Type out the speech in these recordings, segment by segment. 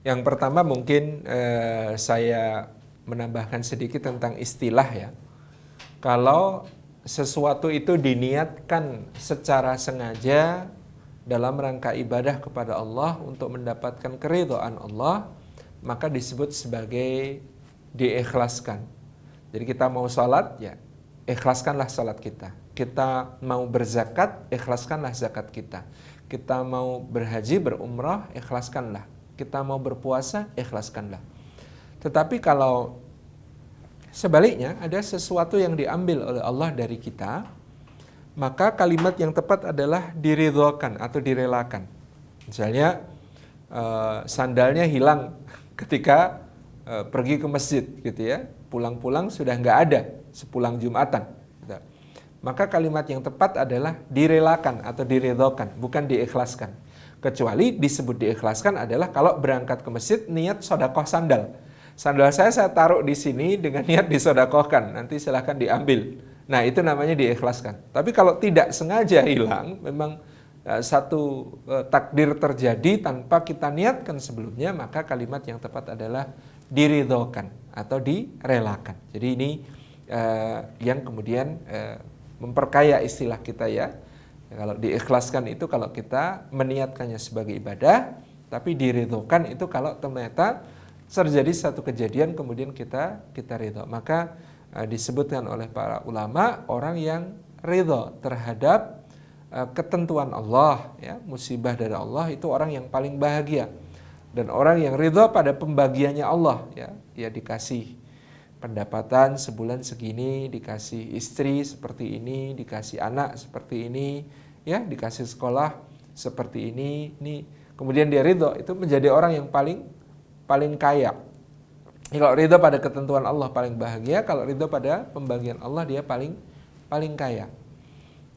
Yang pertama mungkin saya menambahkan sedikit tentang istilah ya. Kalau sesuatu itu diniatkan secara sengaja dalam rangka ibadah kepada Allah untuk mendapatkan keridhaan Allah, maka disebut sebagai diikhlaskan. Jadi kita mau sholat, ya ikhlaskanlah sholat kita. Kita mau berzakat, ikhlaskanlah zakat kita. Kita mau berhaji, berumrah, ikhlaskanlah. Kita mau berpuasa, ikhlaskanlah. Tetapi kalau sebaliknya ada sesuatu yang diambil oleh Allah dari kita, maka kalimat yang tepat adalah diridhokan atau direlakan. Misalnya sandalnya hilang ketika pergi ke masjid gitu ya, pulang-pulang sudah nggak ada sepulang Jumatan. Maka kalimat yang tepat adalah direlakan atau diridhokan, bukan diikhlaskan. Kecuali disebut diikhlaskan adalah kalau berangkat ke masjid niat sodakoh sandal. Sandal saya taruh di sini dengan niat disodakohkan, nanti silahkan diambil. Nah itu namanya diikhlaskan. Tapi kalau tidak sengaja hilang, memang satu takdir terjadi tanpa kita niatkan sebelumnya, maka kalimat yang tepat adalah diridhokan atau direlakan. Jadi ini yang kemudian memperkaya istilah kita ya. Kalau diikhlaskan itu kalau kita meniatkannya sebagai ibadah, tapi diridhokan itu kalau ternyata terjadi satu kejadian kemudian kita ridho. Maka disebutkan oleh para ulama orang yang ridho terhadap ketentuan Allah, ya, musibah dari Allah itu orang yang paling bahagia. Dan orang yang ridho pada pembagiannya Allah, ya, dia dikasih pendapatan sebulan segini, dikasih istri seperti ini, dikasih anak seperti ini, ya, dikasih sekolah seperti ini, kemudian dia ridho, itu menjadi orang yang paling kaya. Kalau ridho pada ketentuan Allah paling bahagia, kalau ridho pada pembagian Allah dia paling kaya.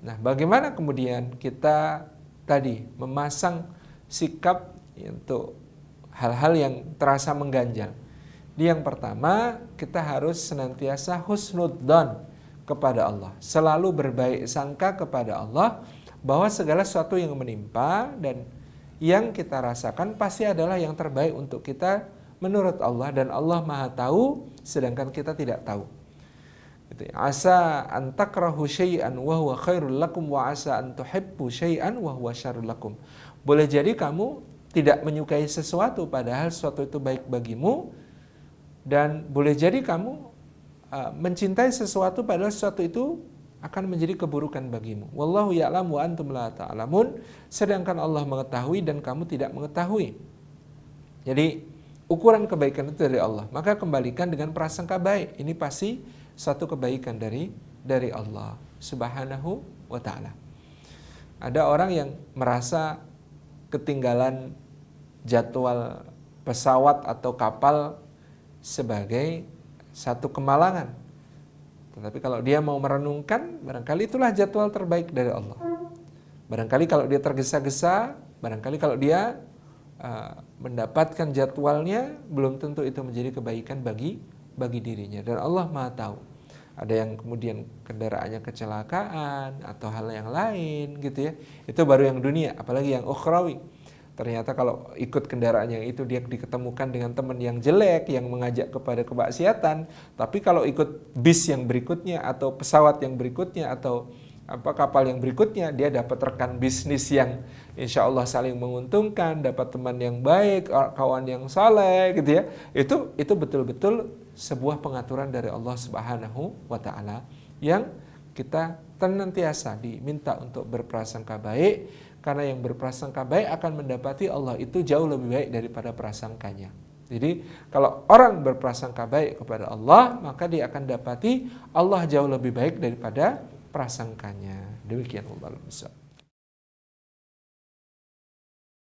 Nah, bagaimana kemudian kita tadi memasang sikap untuk hal-hal yang terasa mengganjal? Yang pertama, kita harus senantiasa husnudzon kepada Allah. Selalu berbaik sangka kepada Allah bahwa segala sesuatu yang menimpa dan yang kita rasakan pasti adalah yang terbaik untuk kita menurut Allah, dan Allah Maha tahu sedangkan kita tidak tahu. Asa an takrahu syai'an wa huwa khairul lakum wa asa an tuhibbu syai'an wa huwa syarrul lakum. Boleh jadi kamu tidak menyukai sesuatu padahal sesuatu itu baik bagimu, dan boleh jadi kamu mencintai sesuatu padahal sesuatu itu akan menjadi keburukan bagimu. Wallahu ya'lam wa antum la ta'lamun. Sedangkan Allah mengetahui dan kamu tidak mengetahui. Jadi ukuran kebaikan itu dari Allah. Maka kembalikan dengan prasangka baik. Ini pasti satu kebaikan dari Allah Subhanahu wa ta'ala. Ada orang yang merasa ketinggalan jadwal pesawat atau kapal sebagai satu kemalangan. Tetapi kalau dia mau merenungkan, barangkali itulah jadwal terbaik dari Allah. Barangkali kalau dia tergesa-gesa, barangkali kalau dia mendapatkan jadwalnya, belum tentu itu menjadi kebaikan bagi dirinya. Dan Allah Maha tahu. Ada yang kemudian kendaraannya kecelakaan atau hal yang lain gitu ya. Itu baru yang dunia, apalagi yang ukhrawi. Ternyata kalau ikut kendaraan yang itu dia diketemukan dengan teman yang jelek, yang mengajak kepada kemaksiatan. Tapi kalau ikut bis yang berikutnya atau pesawat yang berikutnya atau kapal yang berikutnya, dia dapat rekan bisnis yang insya Allah saling menguntungkan, dapat teman yang baik, kawan yang saleh gitu ya. Itu betul-betul sebuah pengaturan dari Allah Subhanahu wa ta'ala yang kita senantiasa diminta untuk berprasangka baik, karena yang berprasangka baik akan mendapati Allah itu jauh lebih baik daripada prasangkanya. Jadi kalau orang berprasangka baik kepada Allah, maka dia akan dapati Allah jauh lebih baik daripada prasangkanya. Demikian Allah.